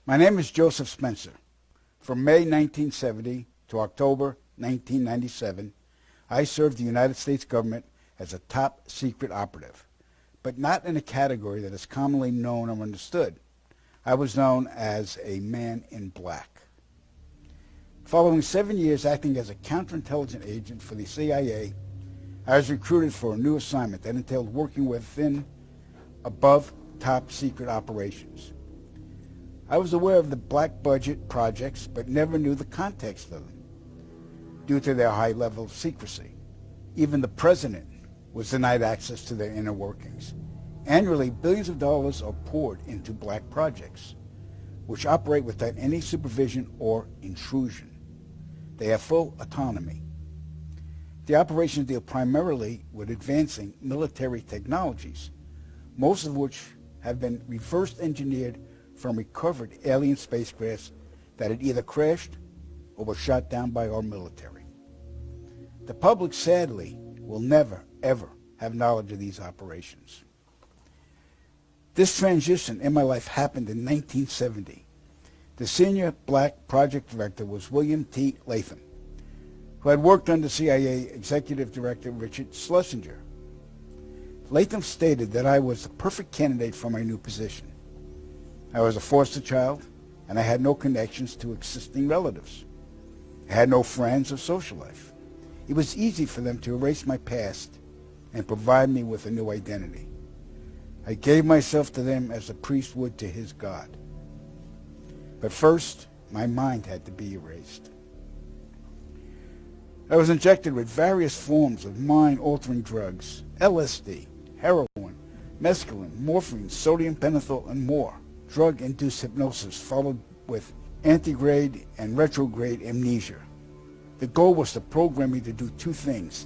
My name is Joseph Spencer. From May 1970 to October 1997, I served the United States government as a top secret operative, but not in a category that is commonly known or understood. I was known as a man in black. Following 7 years acting as a counterintelligence agent for the CIA, I was recruited for a new assignment that entailed working within above top secret operations. I was aware of the black budget projects, but never knew the context of them due to their high level of secrecy. Even the president was denied access to their inner workings. Annually, billions of dollars are poured into black projects, which operate without any supervision or intrusion. They have full autonomy. The operations deal primarily with advancing military technologies, most of which have been reverse engineered from recovered alien spacecrafts that had either crashed or were shot down by our military. The public, sadly, will never, ever have knowledge of these operations. This transition in my life happened in 1970. The senior black project director was William T. Latham, who had worked under CIA Executive Director Richard Schlesinger. Latham stated that I was the perfect candidate for my new position. I was a foster child, and I had no connections to existing relatives. I had no friends or social life. It was easy for them to erase my past and provide me with a new identity. I gave myself to them as a priest would to his God. But first, my mind had to be erased. I was injected with various forms of mind-altering drugs, LSD, heroin, mescaline, morphine, sodium pentothal, and more. Drug-induced hypnosis followed with antegrade and retrograde amnesia. The goal was to program me to do two things: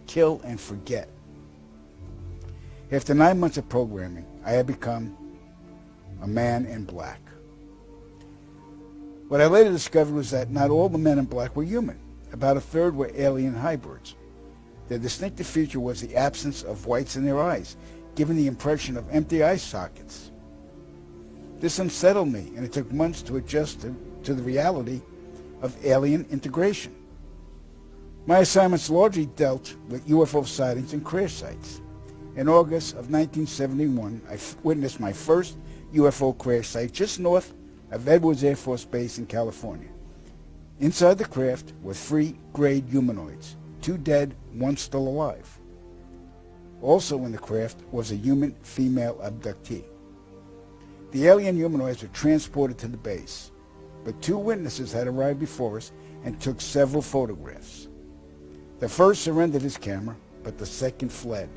kill and forget. After 9 months of programming, I had become a man in black. What I later discovered was that not all the men in black were human. About a third were alien hybrids. Their distinctive feature was the absence of whites in their eyes, giving the impression of empty eye sockets. This unsettled me, and it took months to adjust to the reality of alien integration. My assignments largely dealt with UFO sightings and crash sites. In August of 1971, I witnessed my first UFO crash site just north of Edwards Air Force Base in California. Inside the craft were 3 grayed humanoids, 2 dead, 1 still alive. Also in the craft was a human female abductee. The alien humanoids were transported to the base, but 2 witnesses had arrived before us and took several photographs. The first surrendered his camera, but the second fled.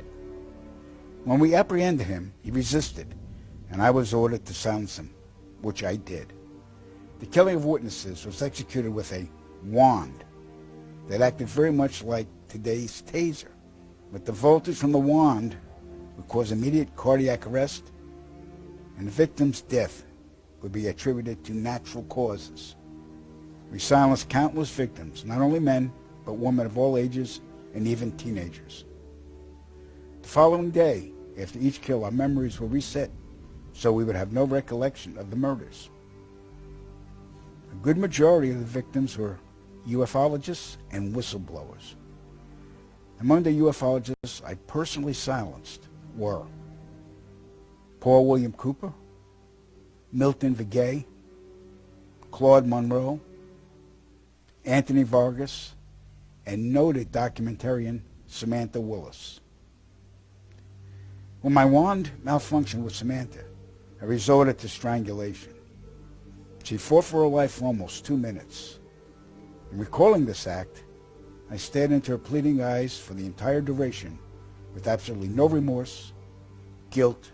When we apprehended him, he resisted, and I was ordered to silence him, which I did. The killing of witnesses was executed with a wand that acted very much like today's taser, but the voltage from the wand would cause immediate cardiac arrest, and the victim's death would be attributed to natural causes. We silenced countless victims, not only men, but women of all ages and even teenagers. The following day, after each kill, our memories were reset, so we would have no recollection of the murders. A good majority of the victims were ufologists and whistleblowers. Among the ufologists I personally silenced were Paul William Cooper, Milton Vigay, Claude Monroe, Anthony Vargas, and noted documentarian Samantha Willis. When my wand malfunctioned with Samantha, I resorted to strangulation. She fought for her life for almost 2 minutes. In recalling this act, I stared into her pleading eyes for the entire duration with absolutely no remorse, guilt,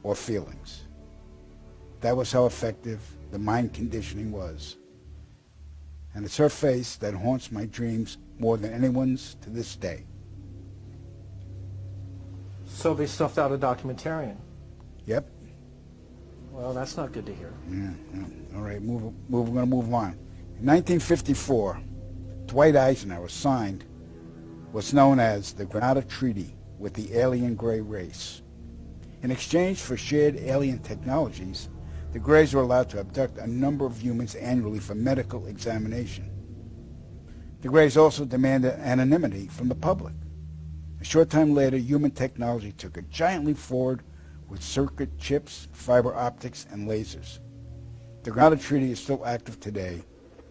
or feelings. That was how effective the mind conditioning was. And it's her face that haunts my dreams more than anyone's to this day. So they stuffed out a documentarian. Yep. Well, that's not good to hear. Yeah. All right, we're going to move on. In 1954, Dwight Eisenhower signed what's known as the Granada Treaty with the alien gray race. In exchange for shared alien technologies, the Greys were allowed to abduct a number of humans annually for medical examination. The Greys also demanded anonymity from the public. A short time later, human technology took a giant leap forward with circuit chips, fiber optics, and lasers. The Granada Treaty is still active today,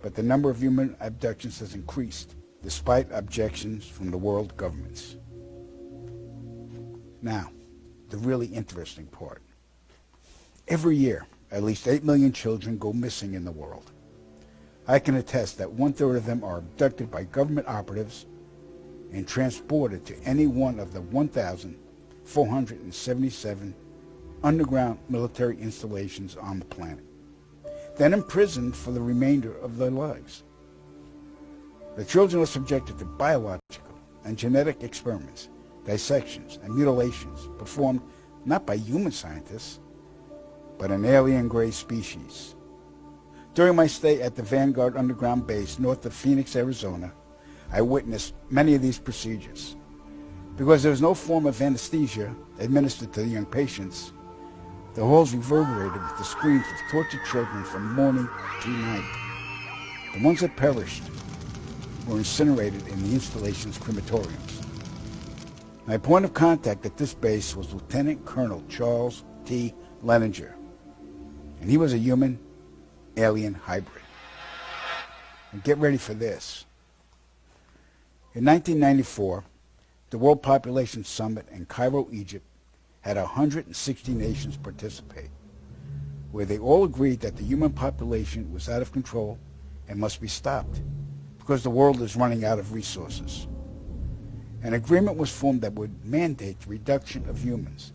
but the number of human abductions has increased, despite objections from the world governments. Now, the really interesting part. Every year, at least 8 million children go missing in the world. I can attest that 1/3 of them are abducted by government operatives and transported to any one of the 1,477 underground military installations on the planet, then imprisoned for the remainder of their lives. The children are subjected to biological and genetic experiments, dissections, and mutilations performed not by human scientists, but an alien gray species. During my stay at the Vanguard Underground Base north of Phoenix, Arizona, I witnessed many of these procedures. Because there was no form of anesthesia administered to the young patients, the halls reverberated with the screams of tortured children from morning to night. The ones that perished were incinerated in the installation's crematoriums. My point of contact at this base was Lieutenant Colonel Charles T. Leninger, and he was a human-alien hybrid. And get ready for this. In 1994, the World Population Summit in Cairo, Egypt, had 160 nations participate, where they all agreed that the human population was out of control and must be stopped because the world is running out of resources. An agreement was formed that would mandate the reduction of humans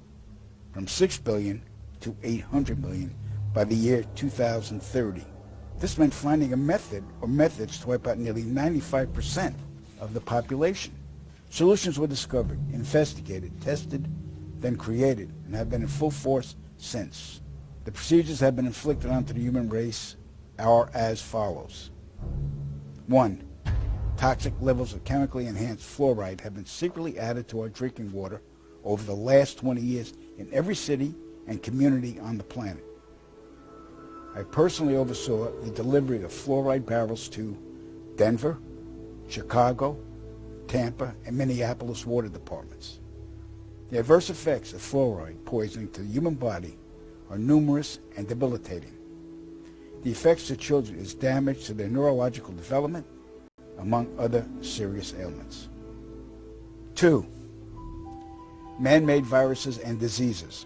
from 6 billion to 800 million by the year 2030. This meant finding a method or methods to wipe out nearly 95% of the population. Solutions were discovered, investigated, tested, then created, and have been in full force since. The procedures have been inflicted onto the human race are as follows. 1. Toxic levels of chemically enhanced fluoride have been secretly added to our drinking water over the last 20 years in every city and community on the planet. I personally oversaw the delivery of fluoride barrels to Denver, Chicago, Tampa, and Minneapolis water departments. The adverse effects of fluoride poisoning to the human body are numerous and debilitating. The effects to children is damage to their neurological development, among other serious ailments. 2. Man-made viruses and diseases.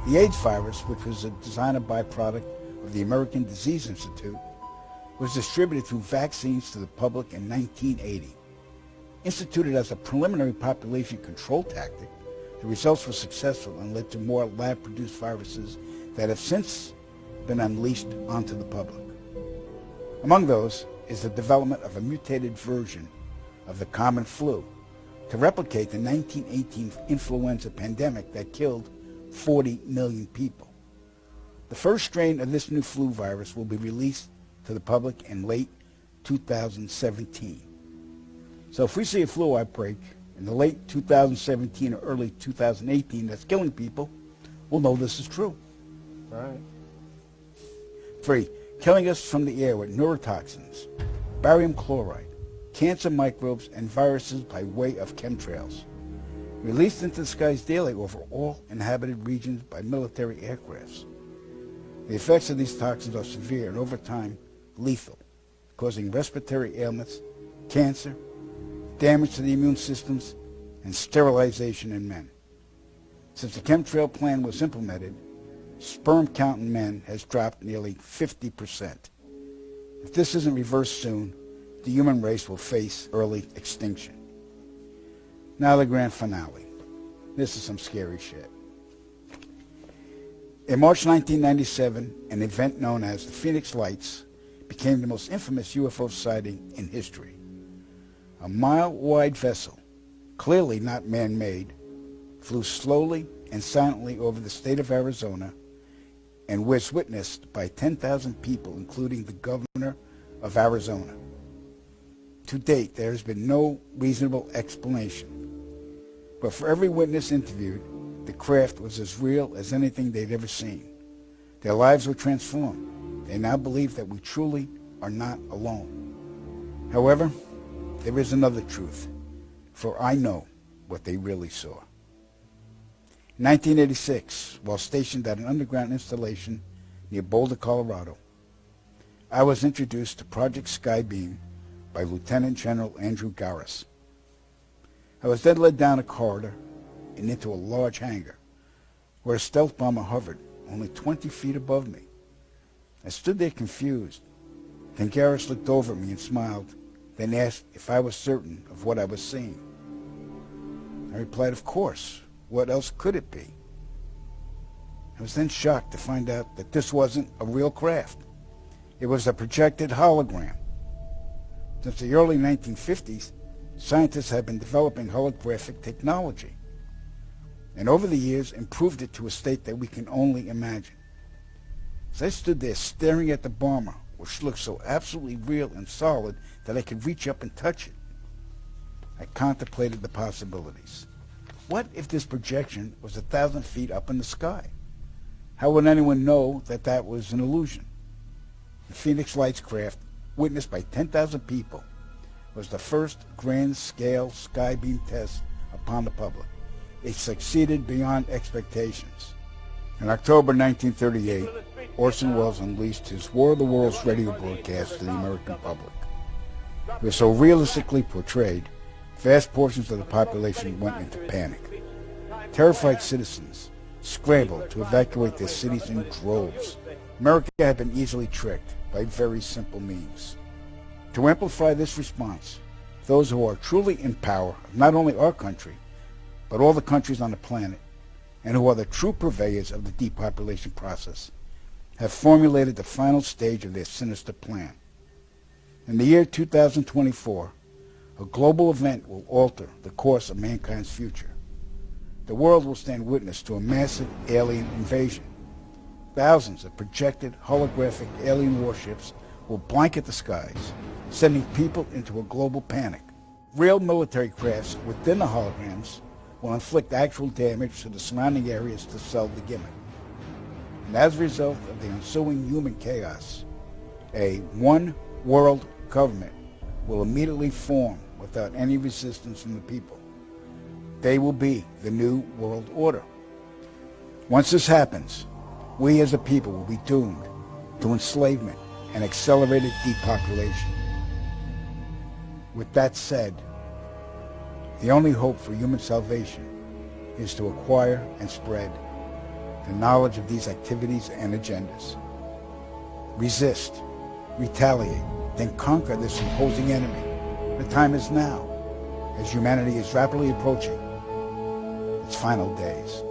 The AIDS virus, which was a designer byproduct of the American Disease Institute, was distributed through vaccines to the public in 1980. Instituted as a preliminary population control tactic, the results were successful and led to more lab-produced viruses that have since been unleashed onto the public. Among those is the development of a mutated version of the common flu to replicate the 1918 influenza pandemic that killed 40 million people. The first strain of this new flu virus will be released to the public in late 2017. So if we see a flu outbreak in the late 2017 or early 2018 that's killing people, we'll know this is true. Right. 3. Killing us from the air with neurotoxins, barium chloride, cancer microbes, and viruses by way of chemtrails, released into the skies daily over all inhabited regions by military aircrafts. The effects of these toxins are severe and over time lethal, causing respiratory ailments, cancer, damage to the immune systems, and sterilization in men. Since the chemtrail plan was implemented, sperm count in men has dropped nearly 50%. If this isn't reversed soon, the human race will face early extinction. Now the grand finale. This is some scary shit. In March 1997, an event known as the Phoenix Lights became the most infamous UFO sighting in history. A mile-wide vessel, clearly not man-made, flew slowly and silently over the state of Arizona and was witnessed by 10,000 people, including the governor of Arizona. To date, there has been no reasonable explanation. But for every witness interviewed, the craft was as real as anything they'd ever seen. Their lives were transformed. They now believe that we truly are not alone. However, there is another truth, for I know what they really saw. In 1986, while stationed at an underground installation near Boulder, Colorado, I was introduced to Project Skybeam by Lieutenant General Andrew Garris. I was then led down a corridor and into a large hangar where a stealth bomber hovered only 20 feet above me. I stood there confused. Then Garris looked over at me and smiled, then asked if I was certain of what I was seeing. I replied, of course. What else could it be? I was then shocked to find out that this wasn't a real craft. It was a projected hologram. Since the early 1950s, scientists have been developing holographic technology, and over the years improved it to a state that we can only imagine. As I stood there staring at the bomber, which looked so absolutely real and solid that I could reach up and touch it, I contemplated the possibilities. What if this projection was 1,000 feet up in the sky? How would anyone know that that was an illusion? The Phoenix Lights craft, witnessed by 10,000 people, was the first grand-scale skybeam test upon the public. It succeeded beyond expectations. In October 1938, Orson Welles unleashed his War of the Worlds radio broadcast to the American public. It was so realistically portrayed, vast portions of the population went into panic. Terrified citizens scrambled to evacuate their cities in droves. America had been easily tricked by very simple means. To amplify this response, those who are truly in power of not only our country, but all the countries on the planet, and who are the true purveyors of the depopulation process, have formulated the final stage of their sinister plan. In the year 2024, a global event will alter the course of mankind's future. The world will stand witness to a massive alien invasion. Thousands of projected holographic alien warships will blanket the skies, sending people into a global panic. Real military crafts within the holograms will inflict actual damage to the surrounding areas to sell the gimmick. And as a result of the ensuing human chaos, a one-world government will immediately form without any resistance from the people. They will be the new world order. Once this happens, we as a people will be doomed to enslavement and accelerated depopulation. With that said, the only hope for human salvation is to acquire and spread the knowledge of these activities and agendas. Resist, retaliate, then conquer this imposing enemy. The time is now, as humanity is rapidly approaching its final days.